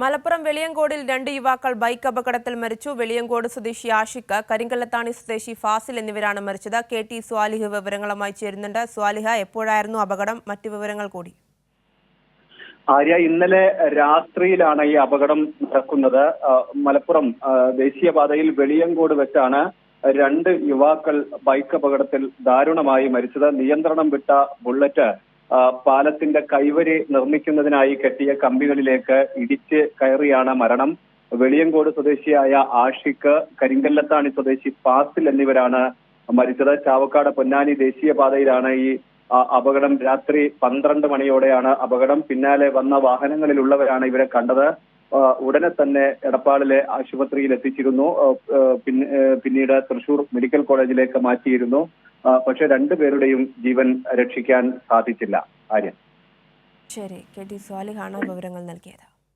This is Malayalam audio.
മലപ്പുറം വെളിയങ്കോടിൽ 2 യുവാക്കൾ ബൈക്ക് അപകടത്തിൽ മരിച്ചു. വെളിയങ്കോട് സ്വദേശി ആഷിഖ്, കരിങ്കല്ലത്താണി സ്വദേശി ഫാസിൽ എന്നിവരാണ് മരിച്ചത്. കെ.ടി. സ്വാലിഹ് വിവരങ്ങളുമായി ചേരുന്നുണ്ട്. സ്വാലിഹ, എപ്പോഴായിരുന്നു അപകടം? മറ്റു വിവരങ്ങൾ കൂടി. ആര്യ, ഇന്നലെ രാത്രിയിലാണ് ഈ അപകടം നടക്കുന്നത്. മലപ്പുറം ദേശീയപാതയിൽ വെളിയങ്കോട് വെച്ചാണ് 2 യുവാക്കൾ ബൈക്ക് അപകടത്തിൽ ദാരുണമായി മരിച്ചത്. നിയന്ത്രണം വിട്ട ബുള്ളറ്റ് പാലത്തിന്റെ കൈവരി നിർമ്മിക്കുന്നതിനായി കെട്ടിയ കമ്പികളിലേക്ക് ഇടിച്ച് കയറിയാണ് മരണം. വെളിയങ്കോട് സ്വദേശിയായ ആഷിഖ്, കരിങ്കല്ലത്താണി സ്വദേശി ഫാസിൽ എന്നിവരാണ് മരിച്ചത്. ചാവക്കാട് പൊന്നാനി ദേശീയപാതയിലാണ് ഈ അപകടം. രാത്രി 12 മണിയോടെയാണ് അപകടം. പിന്നാലെ വന്ന വാഹനങ്ങളിലുള്ളവരാണ് ഇവരെ കണ്ടത്. ഉടനെ തന്നെ എടപ്പാളിലെ ആശുപത്രിയിൽ എത്തിച്ചിരുന്നു. പിന്നീട് തൃശൂർ മെഡിക്കൽ കോളേജിലേക്ക് മാറ്റിയിരുന്നു. പക്ഷെ 2 പേരുടെയും ജീവൻ രക്ഷിക്കാൻ സാധിച്ചില്ല. ആര്യ, ശരി, കെ.ടി. സ്വാലിഹാണ് വിവരങ്ങൾ നൽകിയത്.